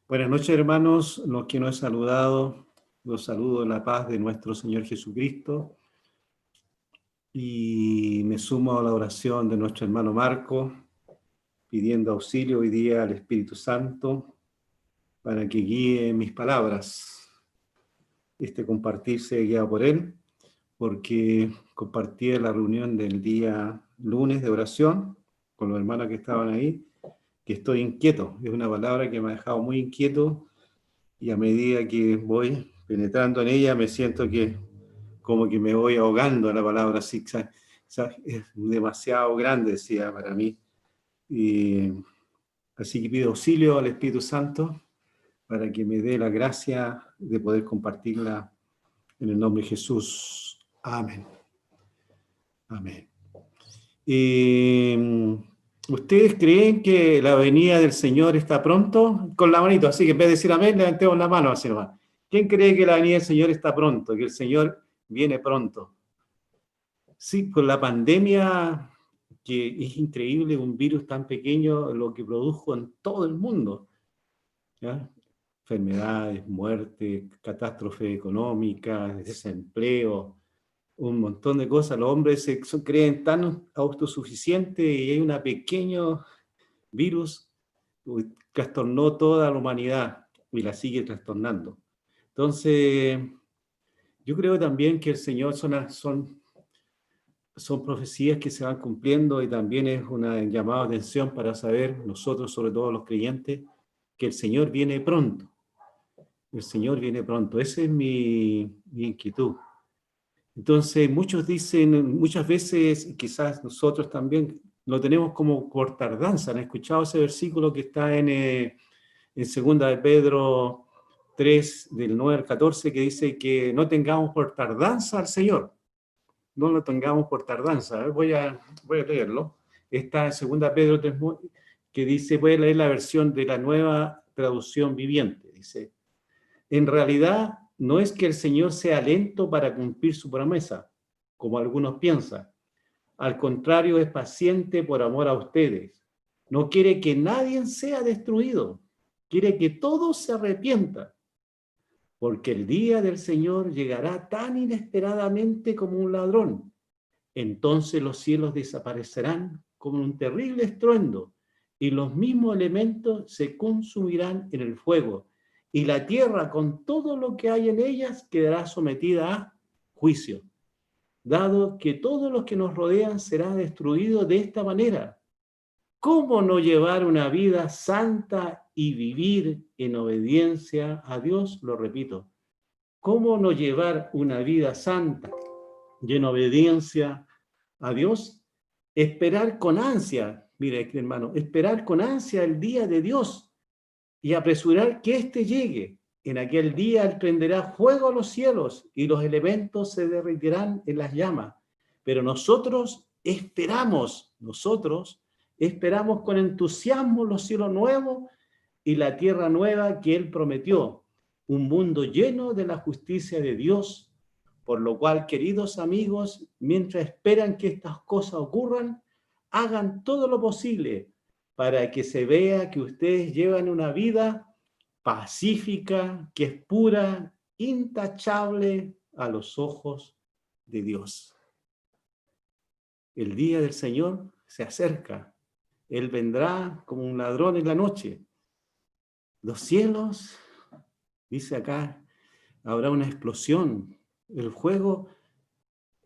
Buenas noches, hermanos. Los que no he saludado, los saludo en la paz de nuestro Señor Jesucristo. Y me sumo a la oración de nuestro hermano Marco, pidiendo auxilio hoy día al Espíritu Santo para que guíe mis palabras. Compartir sea guiado por Él, porque compartí en la reunión del día lunes de oración con los hermanos que estaban ahí, que estoy inquieto. Es una palabra que me ha dejado muy inquieto. Y a medida que voy penetrando en ella, me siento que como que me voy ahogando en la palabra zigzag. Es demasiado grande, decía, para mí. Y así que pido auxilio al Espíritu Santo para que me dé la gracia de poder compartirla en el nombre de Jesús. Amén. Amén. ¿Ustedes creen que la venida del Señor está pronto? Con la manito, así que en vez de decir amén, levantemos la mano así nomás. ¿Quién cree que la venida del Señor está pronto? Que el Señor viene pronto. Sí, con la pandemia, que es increíble, un virus tan pequeño, lo que produjo en todo el mundo, ¿ya? Enfermedades, muerte, catástrofe económica, desempleo, un montón de cosas. Los hombres se creen tan autosuficientes y hay un pequeño virus que trastornó toda la humanidad y la sigue trastornando. Entonces, yo creo también que el Señor son profecías que se van cumpliendo y también es una llamada de atención para saber, nosotros, sobre todo los creyentes, que el Señor viene pronto. El Señor viene pronto. Esa es mi inquietud. Entonces, muchos dicen, muchas veces, quizás nosotros también lo tenemos como por tardanza. ¿Han escuchado ese versículo que está en 2 de Pedro 3, del 9 al 14, que dice que no tengamos por tardanza al Señor? No lo tengamos por tardanza. Voy a leerlo. Está en 2 Pedro 3, que dice, voy a leer la versión de la Nueva Traducción Viviente. Dice, en realidad, no es que el Señor sea lento para cumplir su promesa, como algunos piensan. Al contrario, es paciente por amor a ustedes. No quiere que nadie sea destruido. Quiere que todos se arrepientan. Porque el día del Señor llegará tan inesperadamente como un ladrón. Entonces los cielos desaparecerán como un terrible estruendo y los mismos elementos se consumirán en el fuego y la tierra con todo lo que hay en ellas quedará sometida a juicio, dado que todos los que nos rodean será destruido de esta manera. ¿Cómo no llevar una vida santa y vivir en obediencia a Dios? Lo repito. ¿Cómo no llevar una vida santa y en obediencia a Dios? Esperar con ansia, mire hermano, esperar con ansia el día de Dios y apresurar que éste llegue. En aquel día Él prenderá fuego a los cielos y los elementos se derretirán en las llamas. Pero nosotros esperamos con entusiasmo los cielos nuevos y la tierra nueva que Él prometió, un mundo lleno de la justicia de Dios. Por lo cual, queridos amigos, mientras esperan que estas cosas ocurran, hagan todo lo posible para que se vea que ustedes llevan una vida pacífica, que es pura, intachable a los ojos de Dios. El día del Señor se acerca. Él vendrá como un ladrón en la noche. Los cielos, dice acá, habrá una explosión. El fuego,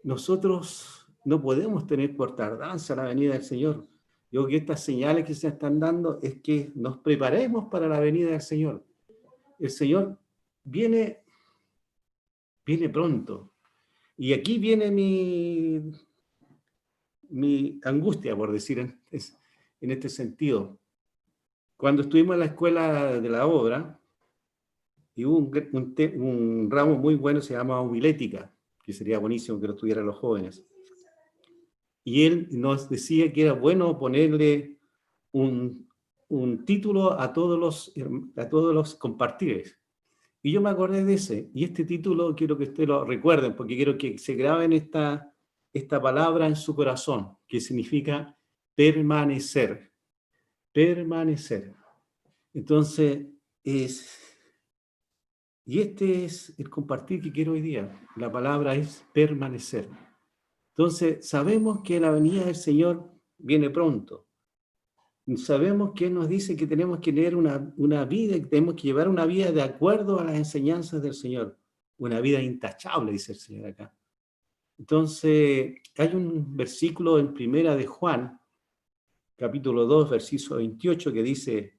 nosotros no podemos tener por tardanza la venida del Señor. Yo creo que estas señales que se están dando es que nos preparemos para la venida del Señor. El Señor viene pronto. Y aquí viene mi angustia, por decir en este sentido. Cuando estuvimos en la escuela de la obra, y hubo un ramo muy bueno, se llama homilética, que sería buenísimo que lo tuvieran los jóvenes. Y él nos decía que era bueno ponerle un título a todos los compartires. Y yo me acordé de ese, y este título quiero que ustedes lo recuerden, porque quiero que se graben esta palabra en su corazón, que significa permanecer. Permanecer. Entonces, Y este es el compartir que quiero hoy día. La palabra es permanecer. Entonces, sabemos que la venida del Señor viene pronto. Sabemos que Él nos dice que tenemos que tener una vida, que tenemos que llevar una vida de acuerdo a las enseñanzas del Señor. Una vida intachable, dice el Señor acá. Entonces, hay un versículo en Primera de Juan, capítulo 2, versículo 28, que dice: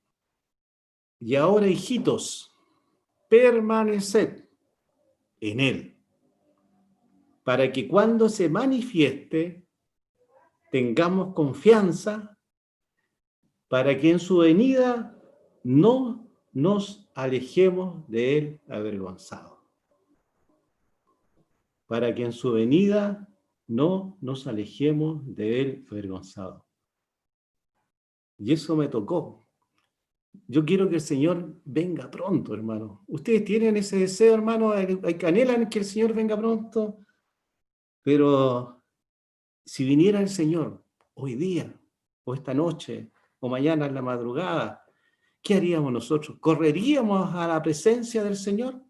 y ahora, hijitos, permaneced en Él, para que cuando se manifieste tengamos confianza, para que en su venida no nos alejemos de Él avergonzados. Para que en su venida no nos alejemos de Él avergonzados. Y eso me tocó. Yo quiero que el Señor venga pronto, hermano. ¿Ustedes tienen ese deseo, hermano? ¿Anhelan que el Señor venga pronto? Pero si viniera el Señor hoy día, o esta noche, o mañana en la madrugada, ¿qué haríamos nosotros? ¿Correríamos a la presencia del Señor?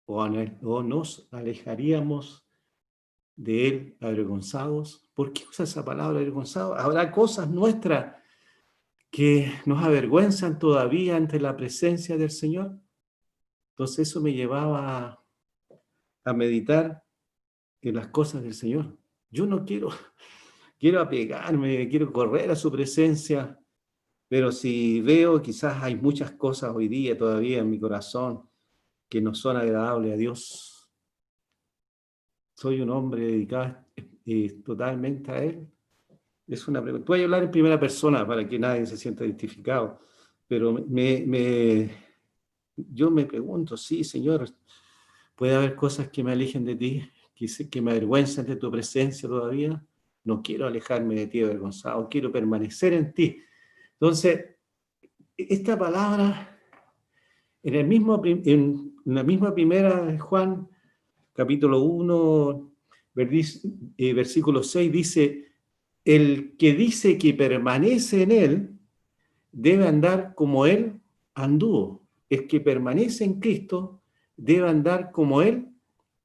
¿O nos alejaríamos de Él avergonzados? ¿Por qué usa esa palabra avergonzados? ¿Habrá cosas nuestras que nos avergüenzan todavía ante la presencia del Señor? Entonces eso me llevaba a meditar en las cosas del Señor. Yo no quiero apegarme, quiero correr a su presencia, pero si veo, quizás hay muchas cosas hoy día todavía en mi corazón que no son agradables a Dios. ¿Soy un hombre dedicado totalmente a Él? Es una pregunta. Voy a hablar en primera persona para que nadie se sienta identificado, pero yo me pregunto, sí, Señor, puede haber cosas que me alejen de ti, que me avergüenzan de tu presencia todavía. No quiero alejarme de ti avergonzado, quiero permanecer en ti. Entonces, esta palabra, en la misma primera de Juan, capítulo 1, versículo 6, dice: el que dice que permanece en Él, debe andar como Él anduvo. El que permanece en Cristo, debe andar como Él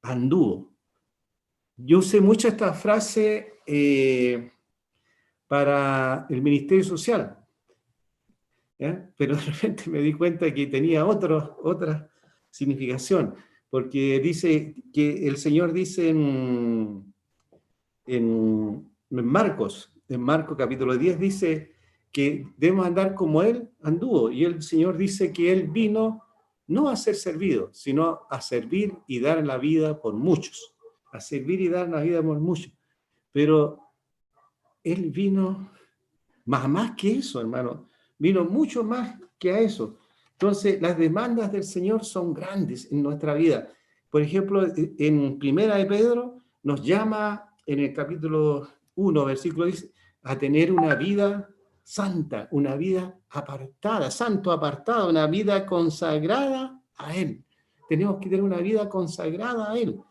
anduvo. Yo usé mucho esta frase para el ministerio social, ¿ya? Pero de repente me di cuenta que tenía otra significación, porque dice que el Señor dice en Marcos capítulo 10, dice que debemos andar como Él anduvo, y el Señor dice que Él vino no a ser servido, sino a servir y dar la vida por muchos, a servir y dar la vida por muchos. Pero Él vino más que eso, hermano, vino mucho más que a eso. Entonces, las demandas del Señor son grandes en nuestra vida. Por ejemplo, en Primera de Pedro nos llama en el capítulo 1, versículo 10, a tener una vida santa, una vida apartada, santo apartada, una vida consagrada a Él. Tenemos que tener una vida consagrada a Él.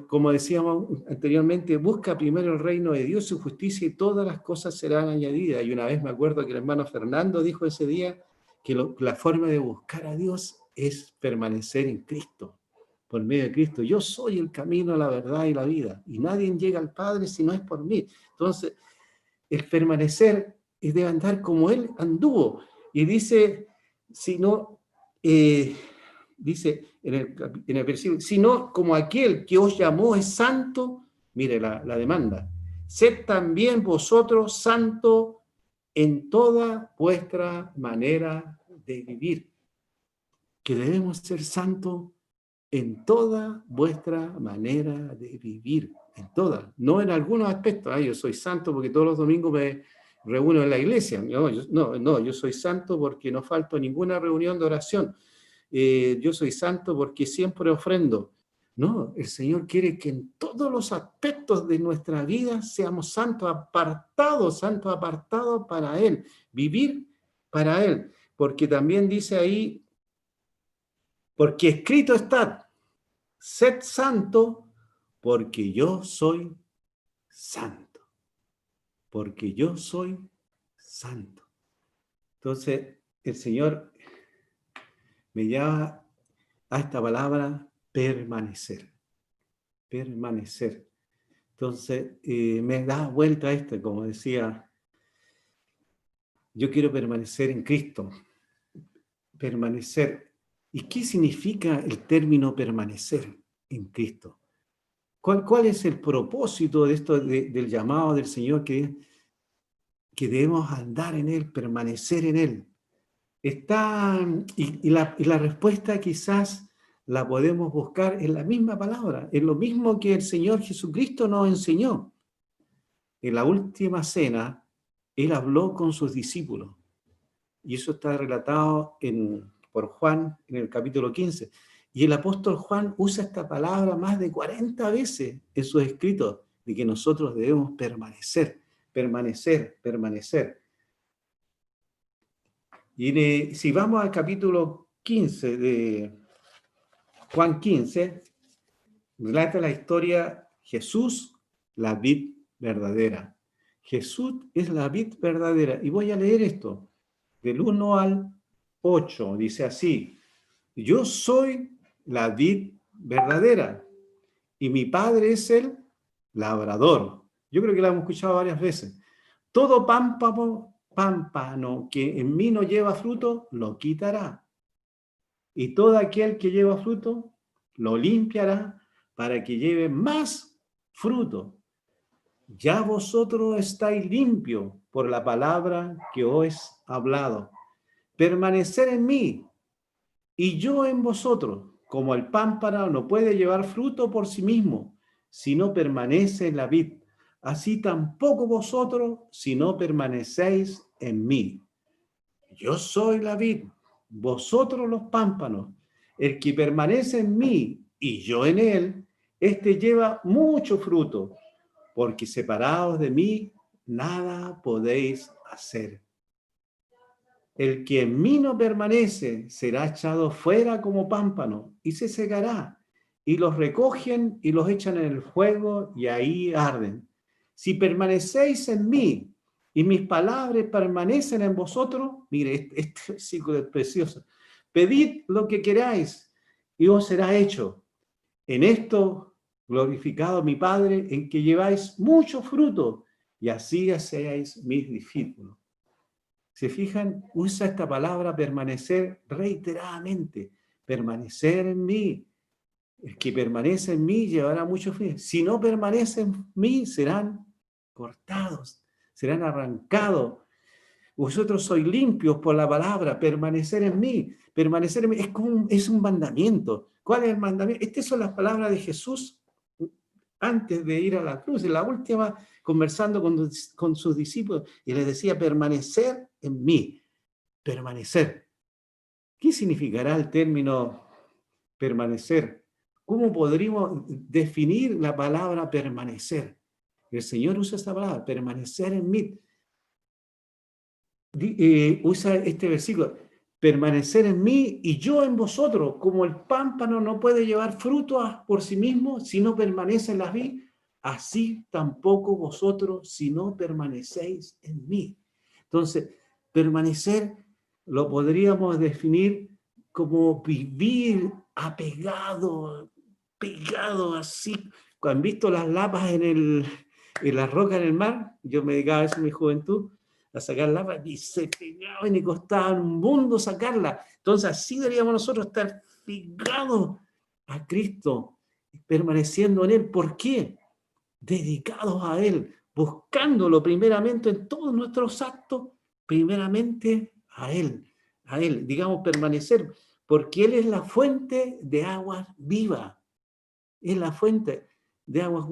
Como decíamos anteriormente, busca primero el reino de Dios, su justicia, y todas las cosas serán añadidas. Y una vez me acuerdo que el hermano Fernando dijo ese día que la forma de buscar a Dios es permanecer en Cristo, por medio de Cristo. Yo soy el camino, la verdad y la vida, y nadie llega al Padre si no es por mí. Entonces, el permanecer es de andar como Él anduvo. Y dice, si no... dice en el versículo, sino como aquel que os llamó es santo, mire la demanda, sed también vosotros santos en toda vuestra manera de vivir, que debemos ser santos en toda vuestra manera de vivir, en toda, no en algunos aspectos. Yo soy santo porque todos los domingos me reúno en la iglesia. Yo soy santo porque no falto a ninguna reunión de oración. Yo soy santo porque siempre ofrendo. No, el Señor quiere que en todos los aspectos de nuestra vida seamos santos apartados para Él, vivir para Él. Porque también dice ahí, porque escrito está, sed santo porque yo soy santo. Porque yo soy santo. Entonces, el Señor me llama a esta palabra permanecer, permanecer. Entonces, me da vuelta a esto, como decía, yo quiero permanecer en Cristo, permanecer. ¿Y qué significa el término permanecer en Cristo? ¿Cuál es el propósito de esto, del llamado del Señor que debemos andar en Él, permanecer en Él? Y la respuesta quizás la podemos buscar en la misma palabra, en lo mismo que el Señor Jesucristo nos enseñó. En la última cena, Él habló con sus discípulos, y eso está relatado por Juan en el capítulo 15. Y el apóstol Juan usa esta palabra más de 40 veces en sus escritos, de que nosotros debemos permanecer, permanecer, permanecer. Y si vamos al capítulo 15 de Juan 15, relata la historia Jesús, la vid verdadera. Jesús es la vid verdadera. Y voy a leer esto, del 1 al 8, dice así: yo soy la vid verdadera y mi Padre es el labrador. Yo creo que la hemos escuchado varias veces. Todo pámpano que en mí no lleva fruto, lo quitará. Y todo aquel que lleva fruto, lo limpiará para que lleve más fruto. Ya vosotros estáis limpios por la palabra que os he hablado. Permanecer en mí y yo en vosotros, como el pámpano no puede llevar fruto por sí mismo, si no permanece en la vid, así tampoco vosotros, si no permanecéis en mí. Yo soy la vid, vosotros los pámpanos. El que permanece en mí y yo en él, este lleva mucho fruto, porque separados de mí, nada podéis hacer. El que en mí no permanece será echado fuera como pámpano y se secará. Y los recogen y los echan en el fuego y ahí arden. Si permanecéis en mí y mis palabras permanecen en vosotros, mire, este versículo es precioso. Pedid lo que queráis y os será hecho. En esto glorificado mi Padre, en que lleváis mucho fruto y así seáis mis discípulos. ¿Se fijan? Usa esta palabra permanecer reiteradamente. Permanecer en mí. El que permanece en mí llevará mucho fruto. Si no permanece en mí, serán cortados, serán arrancados. Vosotros sois limpios por la palabra, permanecer en mí. Permanecer en mí es un mandamiento. ¿Cuál es el mandamiento? Estas son las palabras de Jesús antes de ir a la cruz, en la última, conversando con sus discípulos, y les decía, permanecer en mí, permanecer. ¿Qué significará el término permanecer? ¿Cómo podríamos definir la palabra permanecer? El Señor usa esta palabra, permanecer en mí. Usa este versículo, permanecer en mí y yo en vosotros, como el pámpano no puede llevar fruto por sí mismo si no permanece en la vid, así tampoco vosotros si no permanecéis en mí. Entonces, permanecer lo podríamos definir como vivir apegado, pegado así. Cuando han visto las lapas en las rocas en el mar, yo me dedicaba a eso en mi juventud, a sacar lapas, y se pegaban y costaba un mundo sacarla. Entonces así deberíamos nosotros estar pegados a Cristo, permaneciendo en Él. ¿Por qué? Dedicados a Él, buscándolo primeramente en todos nuestros actos, primeramente a Él, digamos, permanecer, porque Él es la fuente de aguas vivas, es la fuente de aguas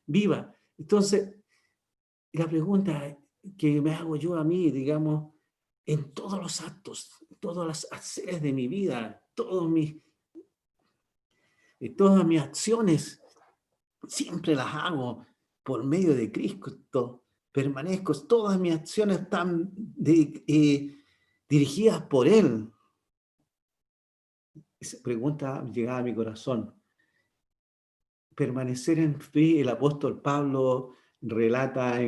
vivas. Entonces, la pregunta que me hago yo a mí, digamos, en todos los actos, todas las acciones de mi vida, todas mis acciones, siempre las hago por medio de Cristo. Permanezco, todas mis acciones están dirigidas por Él. Esa pregunta llegaba a mi corazón. Permanecer en fe, el apóstol Pablo relata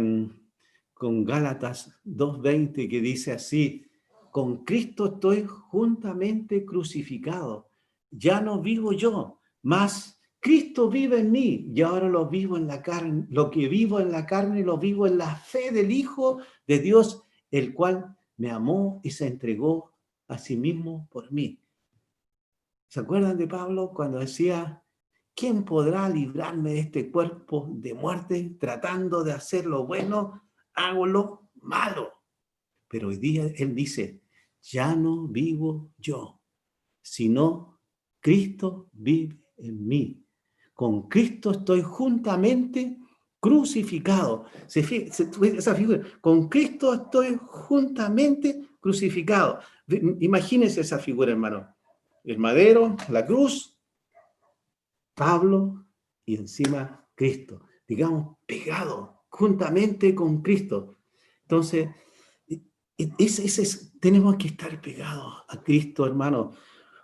con Gálatas 2:20 que dice así: con Cristo estoy juntamente crucificado. Ya no vivo yo, mas Cristo vive en mí. Y ahora lo vivo en la carne. Lo que vivo en la carne lo vivo en la fe del Hijo de Dios, el cual me amó y se entregó a sí mismo por mí. ¿Se acuerdan de Pablo cuando decía, ¿quién podrá librarme de este cuerpo de muerte? Tratando de hacer lo bueno, hago lo malo. Pero hoy día él dice, ya no vivo yo, sino Cristo vive en mí. Con Cristo estoy juntamente crucificado. Esa figura, con Cristo estoy juntamente crucificado. Imagínense esa figura, hermano. El madero, la cruz, Pablo y encima Cristo. Digamos, pegado juntamente con Cristo. Entonces, tenemos que estar pegados a Cristo, hermano.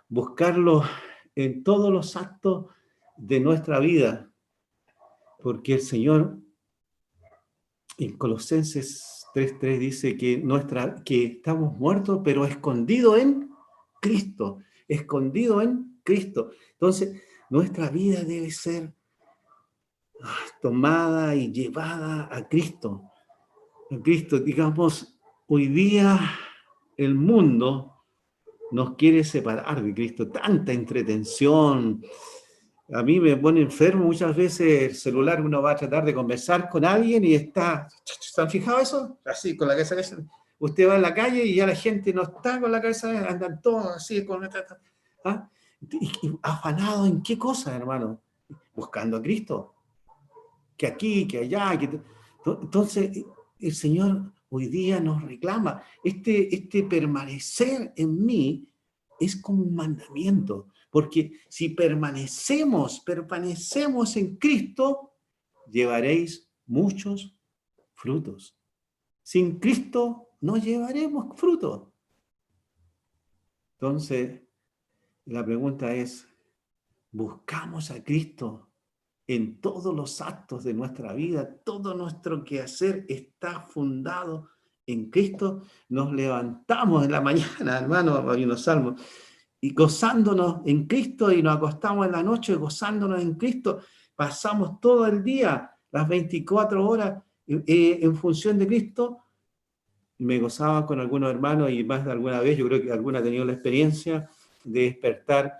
Buscarlo en todos los actos de nuestra vida, porque el Señor en Colosenses 3:3 dice que estamos muertos, pero escondidos en Cristo, escondido en Cristo. Entonces, nuestra vida debe ser tomada y llevada a Cristo. A Cristo, digamos, hoy día el mundo nos quiere separar de Cristo, tanta entretención. A mí me pone enfermo muchas veces el celular, uno va a tratar de conversar con alguien y está, ¿se han fijado eso? Así, con la cabeza, usted va en la calle y ya la gente no está con la cabeza, andan todos así, ¿ah? Y afanado en qué cosa, hermano, buscando a Cristo, que aquí, que allá, entonces el Señor hoy día nos reclama, este permanecer en mí es como un mandamiento, porque si permanecemos en Cristo, llevaréis muchos frutos. Sin Cristo no llevaremos frutos. Entonces, la pregunta es, ¿buscamos a Cristo en todos los actos de nuestra vida? Todo nuestro quehacer está fundado en Cristo. Nos levantamos en la mañana, hermano, hay unos salmos, y gozándonos en Cristo, y nos acostamos en la noche gozándonos en Cristo. Pasamos todo el día, las 24 horas, en función de Cristo. Me gozaba con algunos hermanos, y más de alguna vez, yo creo que alguna ha tenido la experiencia de despertar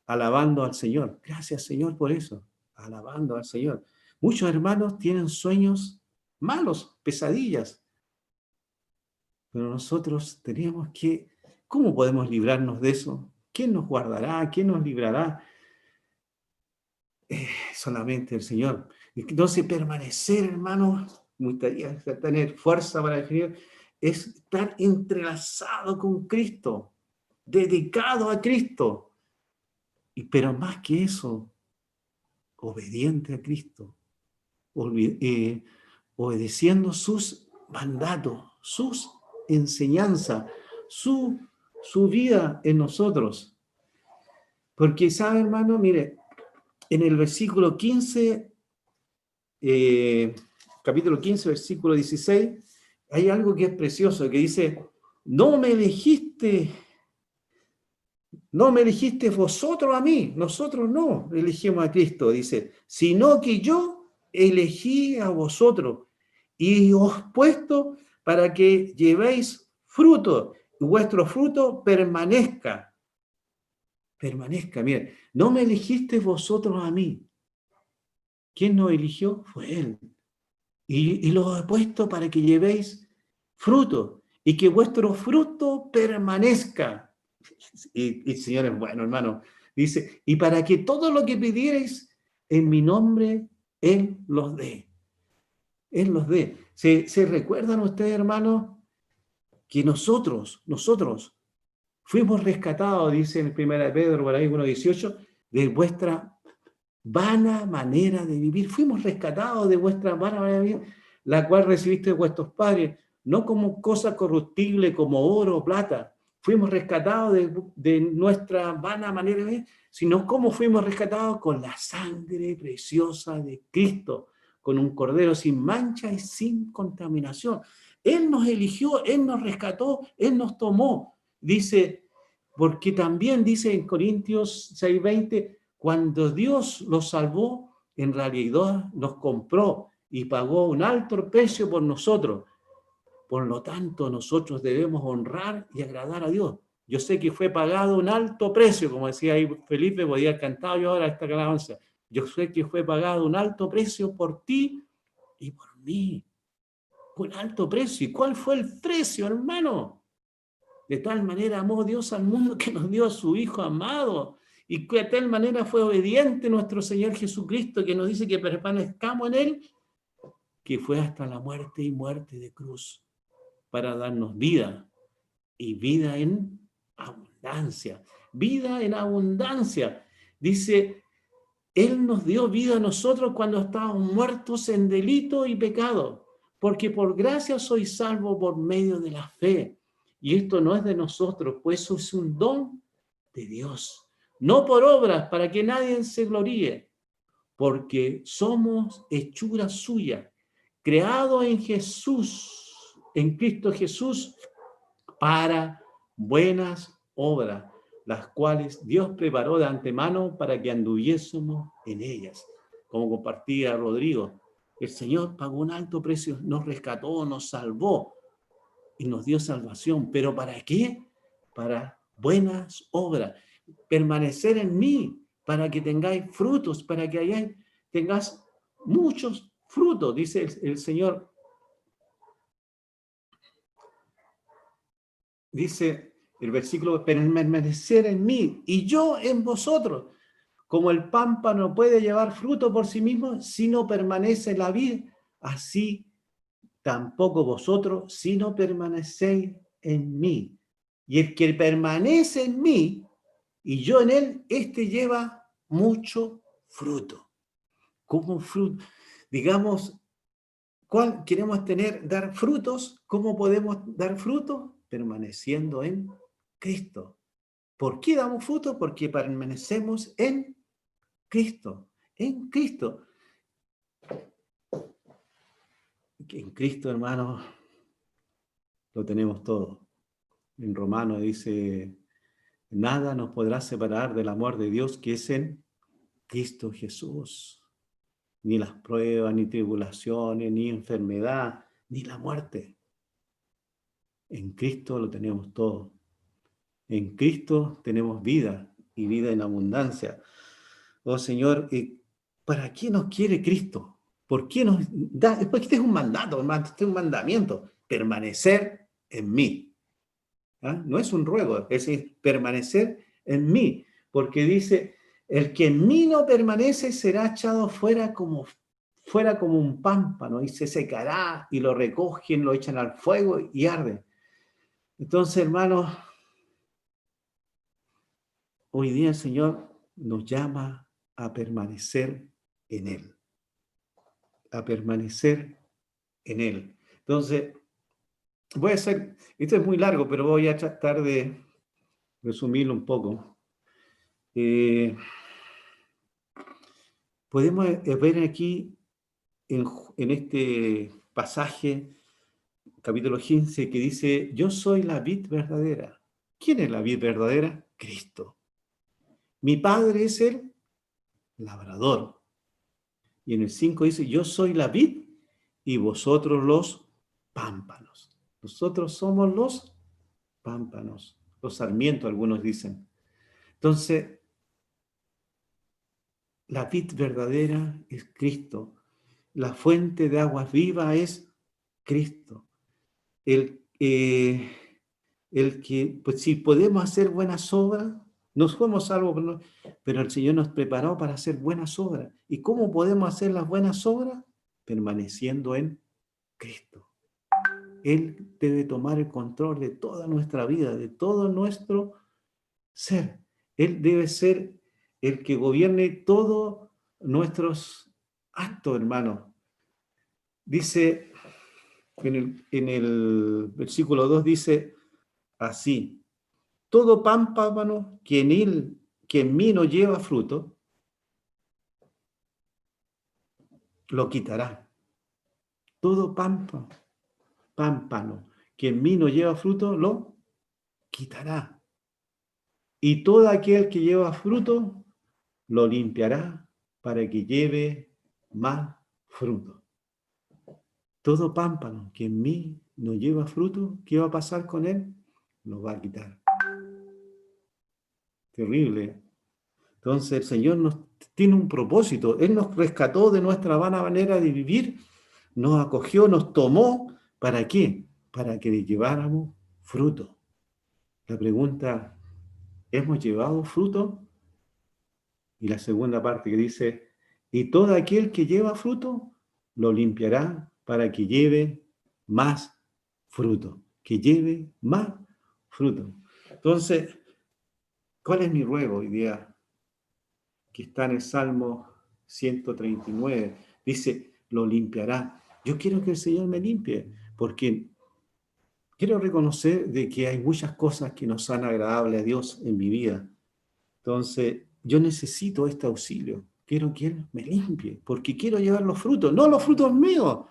alabando al Señor. Gracias, Señor, por eso, alabando al Señor. Muchos hermanos tienen sueños malos, pesadillas, pero nosotros tenemos que, ¿cómo podemos librarnos de eso? ¿Quién nos guardará? ¿Quién nos librará? Solamente el Señor. Entonces, permanecer, hermanos, me gustaría tener fuerza para definir, es estar entrelazado con Cristo, dedicado a Cristo, pero más que eso, obediente a Cristo, obedeciendo sus mandatos, sus enseñanzas, su vida en nosotros. Porque, ¿sabe, hermano? Mire, en el versículo 15, capítulo 15, versículo 16, hay algo que es precioso, que dice, no me elegiste vosotros a mí, nosotros no elegimos a Cristo, dice, sino que yo elegí a vosotros y os puesto para que llevéis fruto, y vuestro fruto permanezca. Mire, no me elegiste vosotros a mí. ¿Quién nos eligió? Fue Él. Y los he puesto para que llevéis fruto y que vuestro fruto permanezca. Y el Señor es bueno, hermano. Dice, y para que todo lo que pidierais en mi nombre, Él los dé. Él los dé. ¿Se recuerdan ustedes, hermanos, que nosotros fuimos rescatados, dice en 1 Pedro, por ahí 1:18, de vuestra vana manera de vivir? Fuimos rescatados de vuestra vana manera de vivir, la cual recibiste de vuestros padres, no como cosa corruptible, como oro o plata. Fuimos rescatados de nuestra vana manera de vivir, sino como fuimos rescatados con la sangre preciosa de Cristo, con un cordero sin mancha y sin contaminación. Él nos eligió, Él nos rescató, Él nos tomó. Dice, porque también dice en Corintios 6:20, cuando Dios los salvó, en realidad nos compró y pagó un alto precio por nosotros. Por lo tanto, nosotros debemos honrar y agradar a Dios. Yo sé que fue pagado un alto precio, como decía ahí Felipe, podía haber cantado yo ahora esta alabanza. Yo sé que fue pagado un alto precio por ti y por mí. Un alto precio. ¿Y cuál fue el precio, hermano? De tal manera amó Dios al mundo que nos dio a su Hijo amado. Y que de tal manera fue obediente nuestro Señor Jesucristo, que nos dice que permanezcamos en Él, que fue hasta la muerte y muerte de cruz, para darnos vida, y vida en abundancia. Vida en abundancia. Dice, Él nos dio vida a nosotros cuando estábamos muertos en delito y pecado, porque por gracia soy salvo por medio de la fe. Y esto no es de nosotros, pues eso es un don de Dios. No por obras, para que nadie se gloríe, porque somos hechura suya, creado en Jesús, en Cristo Jesús, para buenas obras, las cuales Dios preparó de antemano para que anduviésemos en ellas. Como compartía Rodrigo, el Señor pagó un alto precio, nos rescató, nos salvó y nos dio salvación. ¿Pero para qué? Para buenas obras. Permanecer en mí, para que tengáis frutos, para que tengáis muchos frutos, dice el Señor. Dice el versículo, permanecer en mí y yo en vosotros. Como el pámpano no puede llevar fruto por sí mismo si no permanece en la vid, así tampoco vosotros si no permanecéis en mí. Y el que permanece en mí y yo en él, este lleva mucho fruto. ¿Cómo fruto? Digamos, ¿cuál queremos dar frutos? ¿Cómo podemos dar frutos? Permaneciendo en Cristo. ¿Por qué damos fruto? Porque permanecemos en Cristo. En Cristo. En Cristo, hermanos, lo tenemos todo. En Romanos dice, nada nos podrá separar del amor de Dios que es en Cristo Jesús. Ni las pruebas, ni tribulaciones, ni enfermedad, ni la muerte. En Cristo lo tenemos todo. En Cristo tenemos vida y vida en abundancia. Oh Señor, ¿para qué nos quiere Cristo? ¿Por qué nos da? Porque este es un mandato, hermano, este es un mandamiento. Permanecer en mí. ¿Ah? No es un ruego, es decir, permanecer en mí. Porque dice, el que en mí no permanece será echado fuera como un pámpano y se secará y lo recogen, lo echan al fuego y arde. Entonces, hermanos, hoy día el Señor nos llama a permanecer en Él. A permanecer en Él. Entonces, esto es muy largo, pero voy a tratar de resumirlo un poco. Podemos ver aquí, en este pasaje, capítulo 15, que dice, yo soy la vid verdadera. ¿Quién es la vid verdadera? Cristo. Mi Padre es el labrador. Y en el 5 dice, yo soy la vid y vosotros los pámpanos. Nosotros somos los pámpanos, los sarmientos, algunos dicen. Entonces, la vid verdadera es Cristo. La fuente de aguas vivas es Cristo. El que, pues si podemos hacer buenas obras, nos fuimos salvos, pero el Señor nos preparó para hacer buenas obras. ¿Y cómo podemos hacer las buenas obras? Permaneciendo en Cristo. Él debe tomar el control de toda nuestra vida, de todo nuestro ser. Él debe ser el que gobierne todos nuestros actos, hermano. Dice, en el versículo 2 dice así, todo pámpano que en mí no lleva fruto, lo quitará. Todo pámpano pámpano que en mí no lleva fruto, lo quitará. Y todo aquel que lleva fruto, lo limpiará para que lleve más fruto. Todo pámpano que en mí no lleva fruto, ¿qué va a pasar con él? Lo va a quitar. Terrible. Entonces el Señor nos tiene un propósito. Él nos rescató de nuestra vana manera de vivir, nos acogió, nos tomó. ¿Para qué? Para que le lleváramos fruto. La pregunta, ¿hemos llevado fruto? Y la segunda parte que dice, y todo aquel que lleva fruto, lo limpiará para que lleve más fruto. Que lleve más fruto. Entonces, ¿cuál es mi ruego hoy día? Que está en el Salmo 139. Dice, lo limpiará. Yo quiero que el Señor me limpie, porque quiero reconocer de que hay muchas cosas que no son agradables a Dios en mi vida. Entonces, yo necesito este auxilio. Quiero que Él me limpie, porque quiero llevar los frutos, no los frutos míos.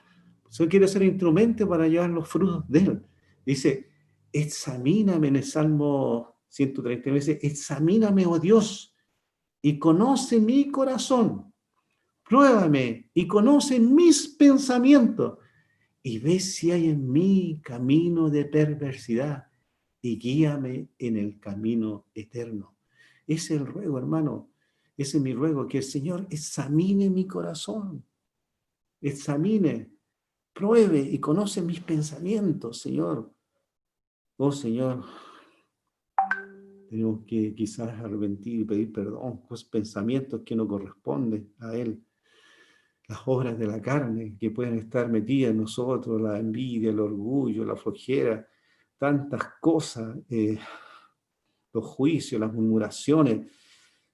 Yo quiero ser instrumento para llevar los frutos de Él. Dice, examíname en el Salmo 139, dice, examíname, oh Dios, y conoce mi corazón. Pruébame y conoce mis pensamientos y ve si hay en mí camino de perversidad y guíame en el camino eterno. Ese es el ruego, hermano. Ese es mi ruego, que el Señor examine mi corazón, examine, pruebe y conoce mis pensamientos, Señor. Oh, Señor, tenemos que quizás arrepentir y pedir perdón por pensamientos que no corresponden a Él. Las obras de la carne que pueden estar metidas en nosotros, la envidia, el orgullo, la flojera, tantas cosas, los juicios, las murmuraciones,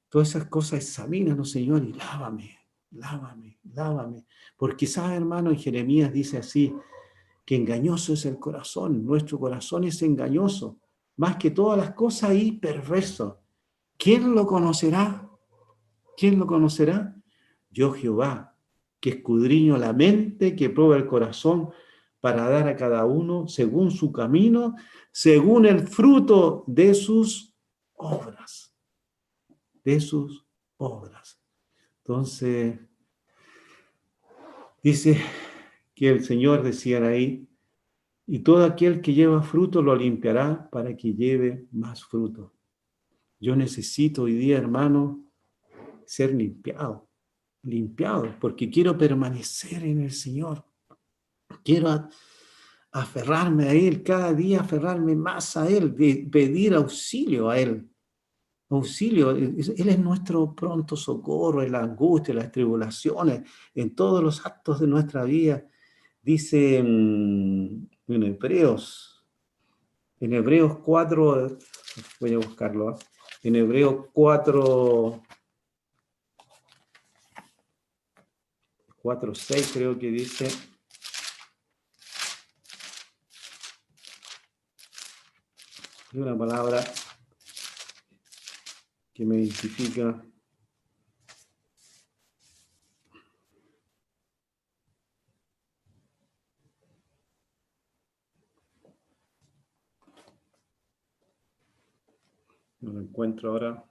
todas esas cosas, examínanos, Señor, y lávame, lávame, lávame. Porque, ¿sabes, hermano? En Jeremías dice así, que engañoso es el corazón, nuestro corazón es engañoso, más que todas las cosas y perverso. ¿Quién lo conocerá? ¿Quién lo conocerá? Yo Jehová, que escudriño la mente, que prueba el corazón, para dar a cada uno según su camino, según el fruto de sus obras. De sus obras. Entonces, dice que el Señor, decían ahí, y todo aquel que lleva fruto lo limpiará para que lleve más fruto. Yo necesito hoy día, hermano, ser limpiado, porque quiero permanecer en el Señor. Quiero aferrarme a Él, cada día aferrarme más a Él, pedir auxilio a Él. Auxilio, Él es nuestro pronto socorro en la angustia, en las tribulaciones, en todos los actos de nuestra vida. Dice en Hebreos 4, voy a buscarlo, en Hebreos 4, 6 creo que dice, hay una palabra que me identifica. No lo encuentro ahora.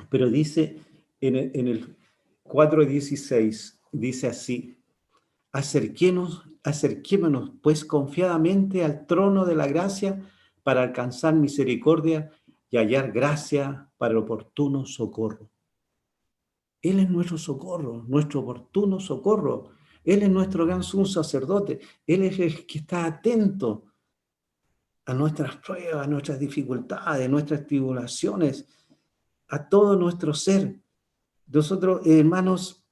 Pero dice en el 4:16, dice así, acerquémonos pues confiadamente al trono de la gracia para alcanzar misericordia y hallar gracia para el oportuno socorro. Él es nuestro socorro, nuestro oportuno socorro. Él es nuestro gran sumo sacerdote. Él es el que está atento a nuestras pruebas, a nuestras dificultades, a nuestras tribulaciones, a todo nuestro ser. Nosotros, hermanos,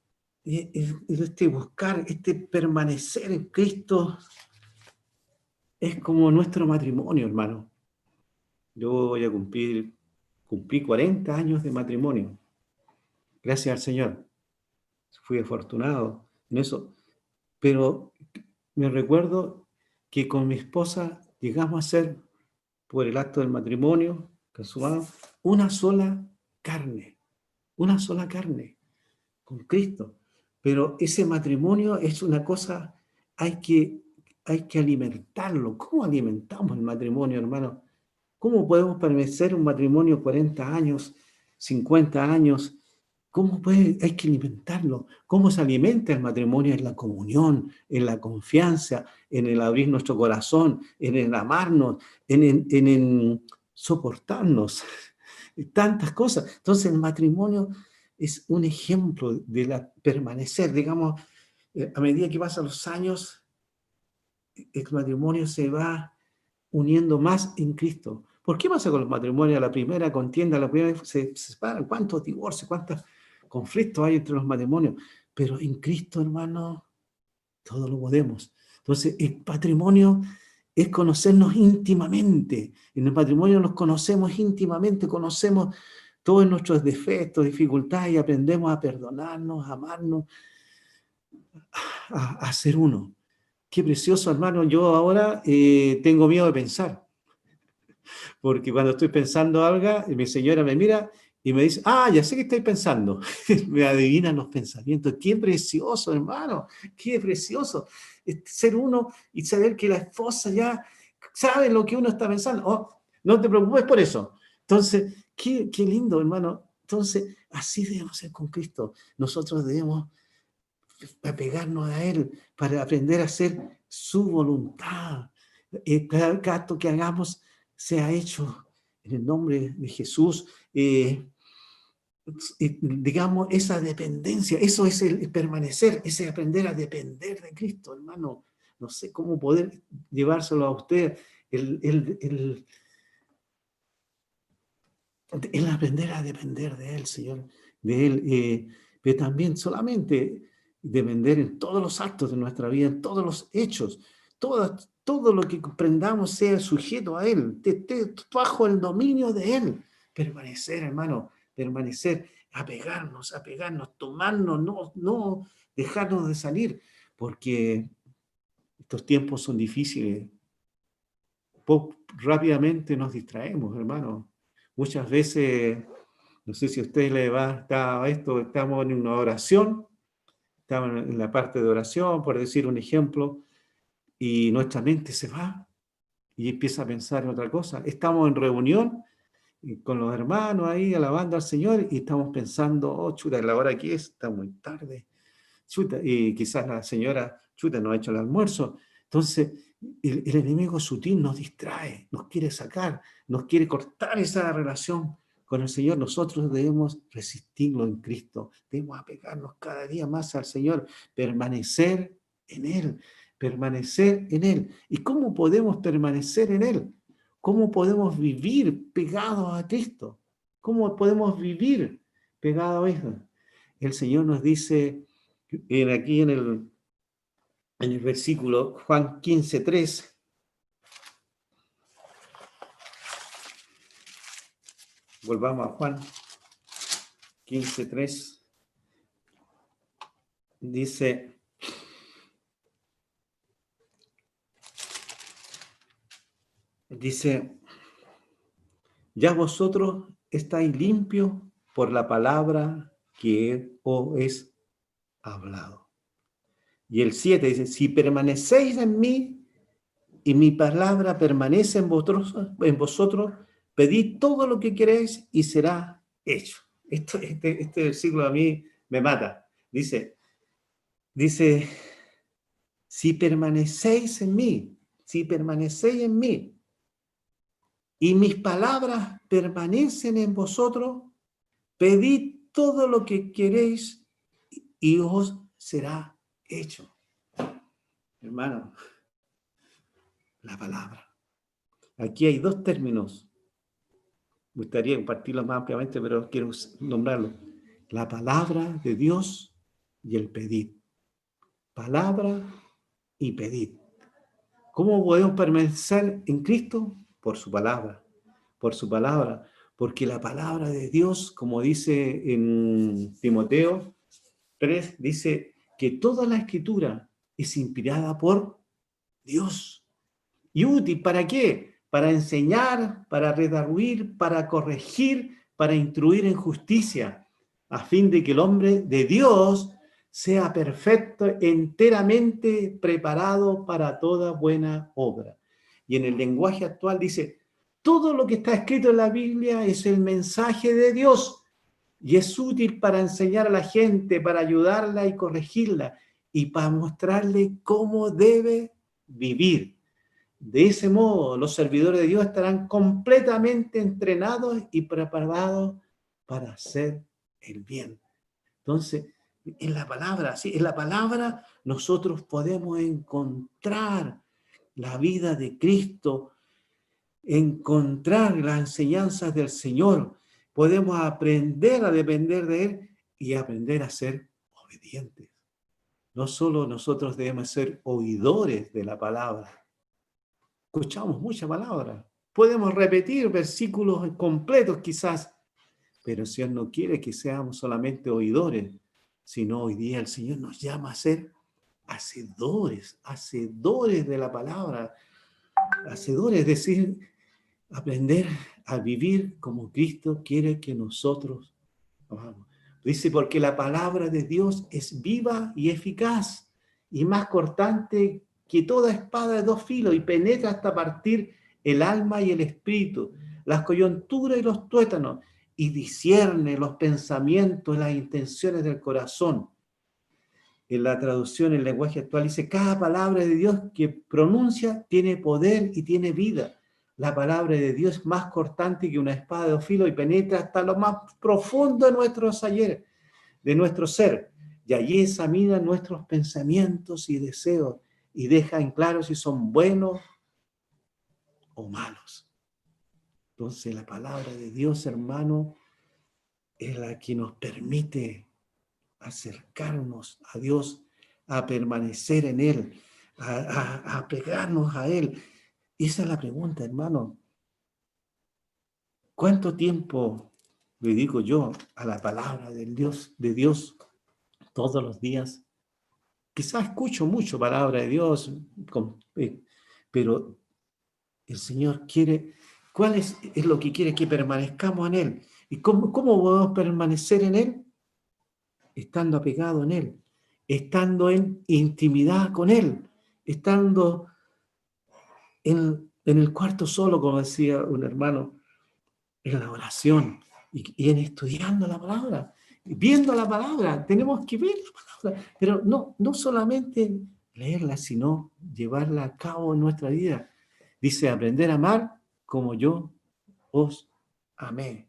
buscar, permanecer en Cristo es como nuestro matrimonio, hermano. Yo voy a cumplí 40 años de matrimonio. Gracias al Señor. Fui afortunado en eso. Pero me recuerdo que con mi esposa llegamos a ser, por el acto del matrimonio consumado, una sola carne. una sola carne con Cristo. Pero ese matrimonio es una cosa, hay que, hay que alimentarlo. ¿Cómo alimentamos el matrimonio, hermano? ¿Cómo podemos permanecer un matrimonio 40 años, 50 años? ¿Cómo puede? Hay que alimentarlo. ¿Cómo se alimenta el matrimonio? En la comunión, en la confianza, en el abrir nuestro corazón, en el amarnos, en soportarnos. Tantas cosas. Entonces el matrimonio es un ejemplo de la permanecer, digamos, a medida que pasan los años, el matrimonio se va uniendo más en Cristo. ¿Por qué pasa con los matrimonios? A la primera contienda, a la primera se separan. ¿Cuántos divorcios, cuántos conflictos hay entre los matrimonios? Pero en Cristo, hermano, todo lo podemos. Entonces, el matrimonio es conocernos íntimamente. En el matrimonio nos conocemos íntimamente, conocemos todos nuestros defectos, dificultades y aprendemos a perdonarnos, a amarnos, a ser uno. Qué precioso, hermano. Yo ahora tengo miedo de pensar, porque cuando estoy pensando algo, mi señora me mira y me dice, ah, ya sé que estoy pensando. Me adivinan los pensamientos. Qué precioso, hermano. Qué precioso. Ser uno y saber que la esposa ya sabe lo que uno está pensando. Oh, no te preocupes por eso. Entonces, qué lindo, hermano. Entonces, así debemos ser con Cristo. Nosotros debemos apegarnos a Él para aprender a hacer su voluntad. Cada acto que hagamos sea hecho en el nombre de Jesús. Digamos, esa dependencia, eso es el permanecer, ese aprender a depender de Cristo, hermano. No sé cómo poder llevárselo a usted, el aprender a depender de Él, Señor, de Él, pero también solamente depender en todos los actos de nuestra vida, en todos los hechos, todo lo que comprendamos sea sujeto a Él, bajo el dominio de Él. Permanecer, hermano, permanecer, apegarnos, tomarnos, no dejarnos de salir, porque estos tiempos son difíciles. Rápidamente nos distraemos, hermano. Muchas veces, no sé si a usted le va a esto, estamos en una oración, estamos en la parte de oración, por decir un ejemplo, y nuestra mente se va y empieza a pensar en otra cosa. Estamos en reunión con los hermanos ahí, alabando al Señor, y estamos pensando, oh, chuta, la hora que es, está muy tarde, chuta, y quizás la señora, chuta, no ha hecho el almuerzo. Entonces, el enemigo sutil nos distrae, nos quiere sacar, nos quiere cortar esa relación con el Señor. Nosotros debemos resistirlo en Cristo, debemos apegarnos cada día más al Señor, permanecer en Él, permanecer en Él. ¿Y cómo podemos permanecer en Él? ¿Cómo podemos vivir pegados a Cristo? ¿Cómo podemos vivir pegados a Él? El Señor nos dice aquí en el versículo Juan 15:3. Volvamos a Juan 15:3. Dice, ya vosotros estáis limpios por la palabra que os es hablado. Y el 7 dice, si permanecéis en mí y mi palabra permanece en vosotros, pedid todo lo que queréis y será hecho. Este versículo a mí me mata. Dice, si permanecéis en mí y mis palabras permanecen en vosotros, pedid todo lo que queréis y os será hecho. Hermano, la palabra. Aquí hay dos términos. Me gustaría compartirlos más ampliamente, pero quiero nombrarlos. La palabra de Dios y el pedir. Palabra y pedir. ¿Cómo podemos permanecer en Cristo? Por su palabra. Por su palabra. Porque la palabra de Dios, como dice en Timoteo 3, dice que toda la escritura es inspirada por Dios. ¿Y útil para qué? Para enseñar, para redarguir, para corregir, para instruir en justicia, a fin de que el hombre de Dios sea perfecto, enteramente preparado para toda buena obra. Y en el lenguaje actual dice, todo lo que está escrito en la Biblia es el mensaje de Dios y es útil para enseñar a la gente, para ayudarla y corregirla y para mostrarle cómo debe vivir. De ese modo, los servidores de Dios estarán completamente entrenados y preparados para hacer el bien. Entonces, en la palabra, sí, en la palabra nosotros podemos encontrar la vida de Cristo, encontrar las enseñanzas del Señor. Podemos aprender a depender de Él y aprender a ser obedientes. No solo nosotros debemos ser oidores de la palabra. Escuchamos mucha palabra. Podemos repetir versículos completos quizás, pero el Señor no quiere que seamos solamente oidores, sino hoy día el Señor nos llama a ser hacedores, hacedores de la palabra, hacedores, es decir, aprender a vivir como Cristo quiere que nosotros hagamos. Dice, porque la palabra de Dios es viva y eficaz y más cortante que toda espada de dos filos y penetra hasta partir el alma y el espíritu, las coyunturas y los tuétanos, y discierne los pensamientos y las intenciones del corazón. En la traducción, en el lenguaje actual, dice, cada palabra de Dios que pronuncia tiene poder y tiene vida. La palabra de Dios es más cortante que una espada de dos filos y penetra hasta lo más profundo de nuestros ayeres, de nuestro ser. Y allí examina nuestros pensamientos y deseos y deja en claro si son buenos o malos. Entonces la palabra de Dios, hermano, es la que nos permite acercarnos a Dios, a permanecer en Él, a pegarnos a Él. Esa es la pregunta, hermano. ¿Cuánto tiempo dedico yo a la palabra de Dios todos los días? Quizás escucho mucho palabra de Dios, pero el Señor quiere, ¿cuál es lo que quiere? Que permanezcamos en Él. ¿Y cómo podemos permanecer en Él? Estando apegado en Él, estando en intimidad con Él, estando en el cuarto solo, como decía un hermano, en la oración y en estudiando la palabra, viendo la palabra. Tenemos que ver la palabra, pero no solamente leerla, sino llevarla a cabo en nuestra vida. Dice, aprender a amar como yo os amé,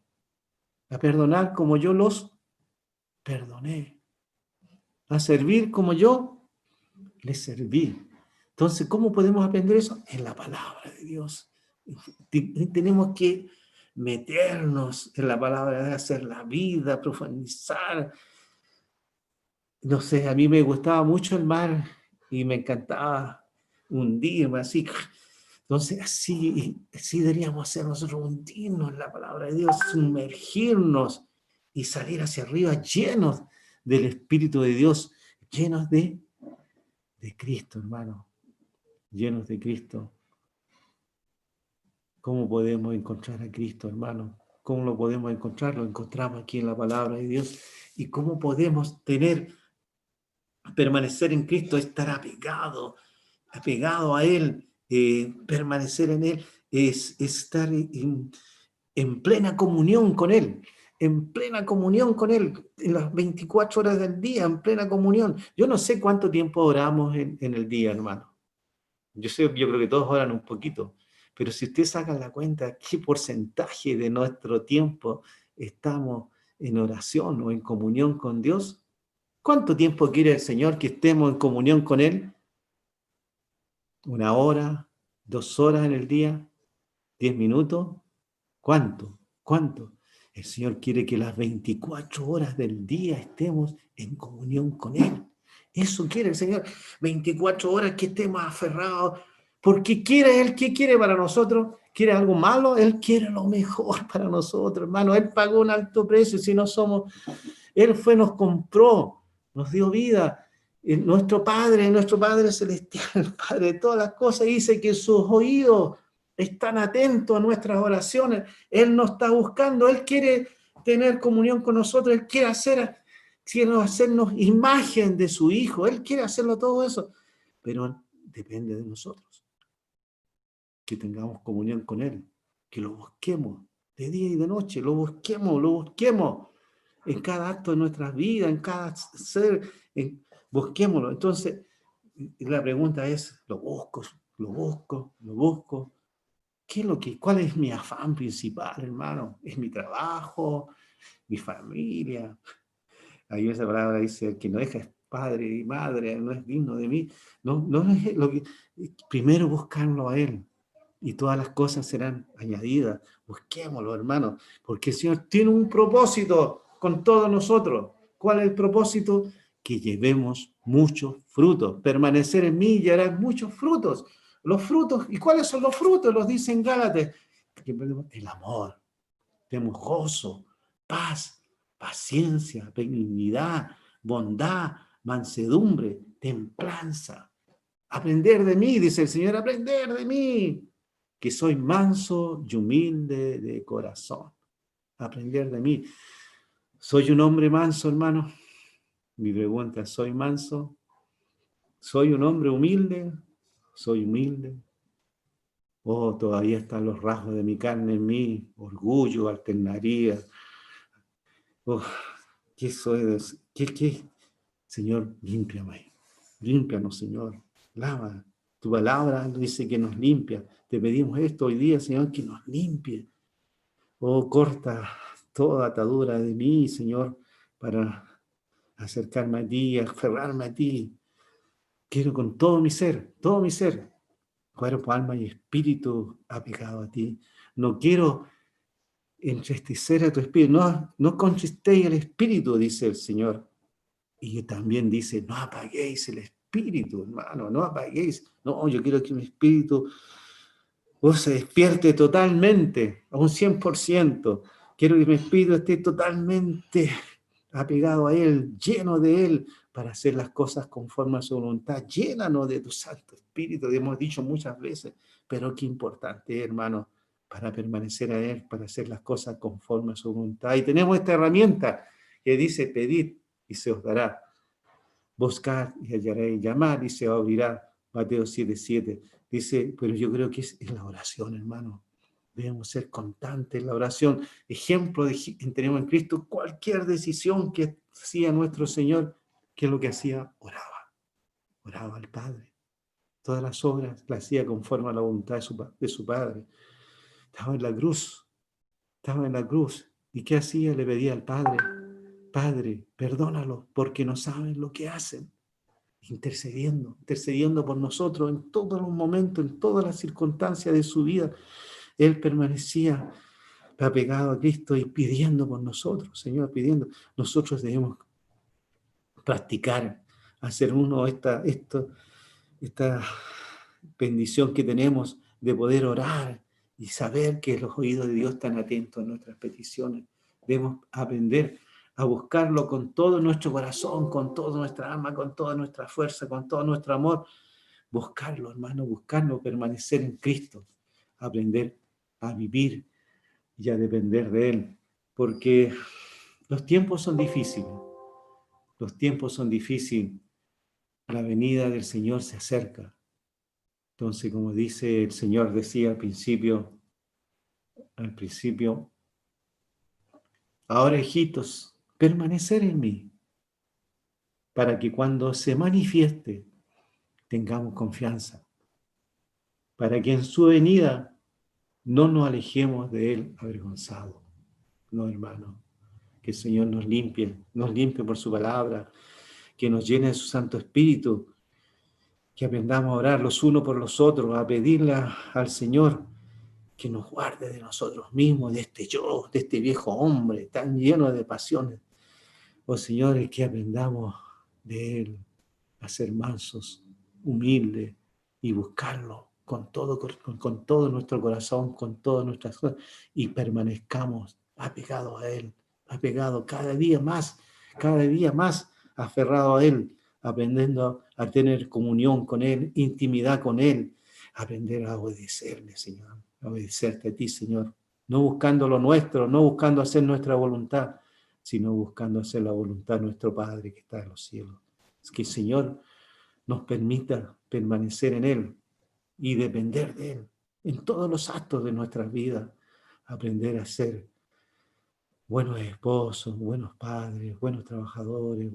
a perdonar como yo los perdoné, a servir como yo les serví. Entonces, ¿cómo podemos aprender eso? En la palabra de Dios. Tenemos que meternos en la palabra, hacer la vida, profundizar. No sé, a mí me gustaba mucho el mar y me encantaba hundirme así. Entonces, así deberíamos hacer nosotros, hundirnos en la palabra de Dios, sumergirnos y salir hacia arriba llenos del Espíritu de Dios, llenos de Cristo, hermano, llenos de Cristo. ¿Cómo podemos encontrar a Cristo, hermano? ¿Cómo lo podemos encontrar? Lo encontramos aquí en la palabra de Dios. ¿Y cómo podemos permanecer en Cristo, estar apegado a Él, permanecer en Él, es estar en plena comunión con Él, en plena comunión con Él, en las 24 horas del día, en plena comunión. Yo no sé cuánto tiempo oramos en el día, hermano. Yo creo que todos oran un poquito, pero si usted saca la cuenta, ¿qué porcentaje de nuestro tiempo estamos en oración o en comunión con Dios? ¿Cuánto tiempo quiere el Señor que estemos en comunión con Él? ¿1 hora? ¿2 horas en el día? ¿10 minutos? ¿Cuánto? El Señor quiere que las 24 horas del día estemos en comunión con Él. Eso quiere el Señor. 24 horas que estemos aferrados. Porque quiere Él, ¿qué quiere para nosotros? ¿Quiere algo malo? Él quiere lo mejor para nosotros, hermano. Él pagó un alto precio. Si no somos, Él nos compró, nos dio vida. Nuestro Padre Celestial, el Padre de todas las cosas, dice que sus oídos están atentos a nuestras oraciones. Él nos está buscando, Él quiere tener comunión con nosotros. Él quiere hacernos imagen de su Hijo. Él quiere hacerlo todo eso. Pero depende de nosotros. Que tengamos comunión con Él. Que lo busquemos de día y de noche. Lo busquemos. En cada acto de nuestras vidas, en cada ser. Busquémoslo. Entonces, la pregunta es, ¿lo busco? ¿Cuál es mi afán principal, hermano? ¿Es mi trabajo? ¿Mi familia? Ahí esa palabra dice, el que no deja es padre y madre, no es digno de mí. No es lo que... Primero buscarlo a Él y todas las cosas serán añadidas. Busquémoslo, hermano, porque el Señor tiene un propósito con todos nosotros. ¿Cuál es el propósito? Que llevemos muchos frutos. Permanecer en mí y harán muchos frutos. Los frutos, ¿y cuáles son los frutos? Los dice en Gálatas. El amor, tenemos gozo, paz, paciencia, benignidad, bondad, mansedumbre, templanza. Aprender de mí, dice el Señor, aprender de mí, que soy manso y humilde de corazón. Aprender de mí. ¿Soy un hombre manso, hermano? Mi pregunta, ¿soy manso? ¿Soy un hombre humilde? ¿Soy humilde? Oh, todavía están los rasgos de mi carne en mí, orgullo, alternaría. Oh, ¿qué soy? ¿Qué? Señor, límpianos, Señor, lava. Tu palabra dice que nos limpia. Te pedimos esto hoy día, Señor, que nos limpie. Oh, corta toda atadura de mí, Señor, para acercarme a ti, aferrarme a ti. Quiero con todo mi ser, cuerpo, alma y espíritu apegado a ti. No quiero entristecer a tu espíritu. No contristéis el espíritu, dice el Señor. Y también dice, no apaguéis el espíritu, hermano, no apaguéis. No, yo quiero que mi espíritu se despierte totalmente, a un 100%. Quiero que mi espíritu esté totalmente apegado a Él, lleno de Él, para hacer las cosas conforme a su voluntad. Llénanos de tu Santo Espíritu, hemos dicho muchas veces, pero qué importante, hermano, para permanecer a Él, para hacer las cosas conforme a su voluntad. Y tenemos esta herramienta que dice, pedid y se os dará. Buscar y hallaréis, llamar y se abrirá. Mateo 7:7. Dice, pero yo creo que es la oración, hermano. Debemos ser constantes en la oración. Ejemplo tenemos en Cristo cualquier decisión que hacía nuestro Señor, ¿qué es lo que hacía? Oraba al Padre. Todas las obras las hacía conforme a la voluntad de su Padre. Estaba en la cruz. ¿Y qué hacía? Le pedía al Padre, Padre, perdónalo porque no saben lo que hacen. Intercediendo por nosotros en todos los momentos, en todas las circunstancias de su vida. Él permanecía apegado a Cristo y pidiendo por nosotros, Señor, pidiendo. Nosotros debemos practicar, hacer esta bendición que tenemos de poder orar y saber que los oídos de Dios están atentos a nuestras peticiones. Debemos aprender a buscarlo con todo nuestro corazón, con toda nuestra alma, con toda nuestra fuerza, con todo nuestro amor. Buscarlo, hermano, buscarlo, permanecer en Cristo, aprender a vivir y a depender de Él, porque los tiempos son difíciles, la venida del Señor se acerca. Entonces, como dice el Señor, decía al principio, ahora, hijitos, permanecer en mí, para que cuando se manifieste tengamos confianza, para que en su venida no nos alejemos de Él avergonzados. No, hermano, que el Señor nos limpie por su palabra, que nos llene de su Santo Espíritu, que aprendamos a orar los unos por los otros, a pedirle al Señor que nos guarde de nosotros mismos, de este viejo hombre tan lleno de pasiones. Oh Señor, que aprendamos de Él a ser mansos, humildes y buscarlo con todo nuestro corazón, con todas nuestras cosas, y permanezcamos apegados a Él, apegados cada día más aferrados a Él, aprendiendo a tener comunión con Él, intimidad con Él, aprender a obedecerle, Señor, a obedecerte a ti, Señor. no buscando lo nuestro, no buscando hacer nuestra voluntad, sino buscando hacer la voluntad de nuestro Padre que está en los cielos. Es que el Señor nos permita permanecer en Él y depender de Él en todos los actos de nuestras vidas, aprender a ser buenos esposos, buenos padres, buenos trabajadores,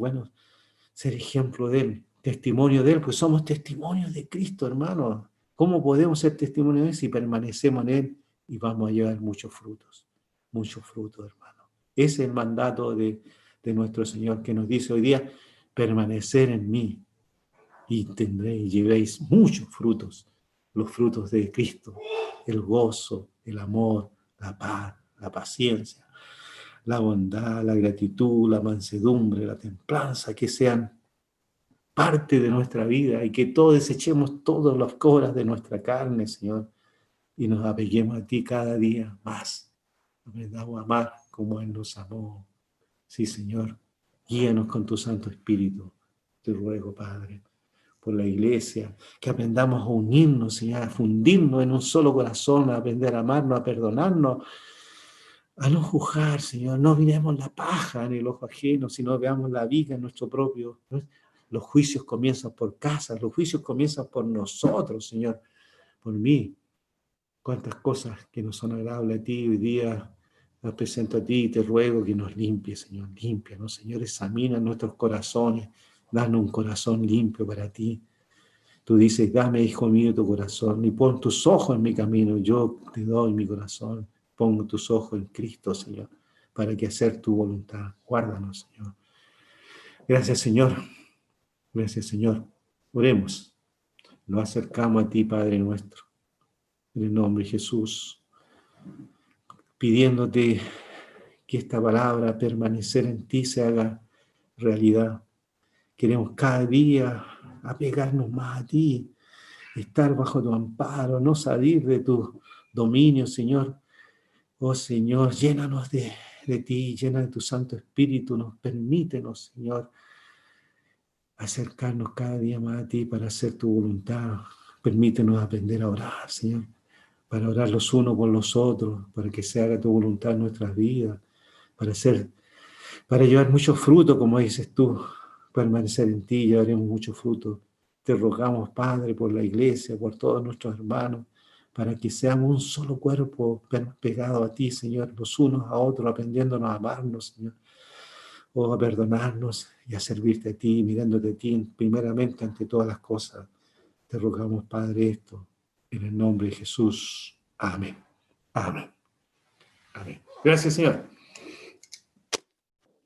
ser ejemplo de Él, testimonio de Él, pues somos testimonios de Cristo, hermanos. ¿Cómo podemos ser testimonios de Él si permanecemos en Él y vamos a llevar muchos frutos, hermano? Ese es el mandato de nuestro Señor que nos dice hoy día, permanecer en mí y tendréis, llevéis muchos frutos, los frutos de Cristo, el gozo, el amor, la paz, la paciencia, la bondad, la gratitud, la mansedumbre, la templanza, que sean parte de nuestra vida y que todos desechemos todas las cosas de nuestra carne, Señor, y nos apeguemos a ti cada día más. Aprendamos a amar como Él nos amó. Sí, Señor, guíanos con tu Santo Espíritu. Te ruego, Padre, por la iglesia, que aprendamos a unirnos, Señor, a fundirnos en un solo corazón, a aprender a amarnos, a perdonarnos, a no juzgar, Señor. No miremos la paja en el ojo ajeno, sino veamos la viga en nuestro propio. Los juicios comienzan por casa, los juicios comienzan por nosotros, Señor, por mí. Cuántas cosas que no son agradables a ti hoy día las presento a ti y te ruego que nos limpie, Señor. Límpianos, Señor. Examina nuestros corazones. Danos un corazón limpio para ti. Tú dices, dame, hijo mío, tu corazón y pon tus ojos en mi camino. Yo te doy mi corazón. Pongo tus ojos en Cristo, Señor, para que hacer tu voluntad. Guárdanos, Señor. Gracias, Señor. Gracias, Señor. Oremos. Nos acercamos a ti, Padre nuestro, en el nombre de Jesús, pidiéndote que esta palabra, permanecer en ti, se haga realidad. Queremos cada día apegarnos más a ti, estar bajo tu amparo, no salir de tu dominio, Señor. Oh Señor, llénanos de ti, llena de tu Santo Espíritu, permítenos, Señor, acercarnos cada día más a ti para hacer tu voluntad. Permítenos aprender a orar, Señor, para orar los unos por los otros, para que se haga tu voluntad en nuestras vidas, para llevar mucho fruto, como dices tú, permanecer en ti, llevaremos mucho fruto. Te rogamos, Padre, por la iglesia, por todos nuestros hermanos, para que seamos un solo cuerpo pegado a ti, Señor, los unos a otros, aprendiéndonos a amarnos, Señor, o a perdonarnos y a servirte a ti, mirándote a ti primeramente ante todas las cosas. Te rogamos, Padre, esto, en el nombre de Jesús. Amén. Amén. Amén. Gracias, Señor.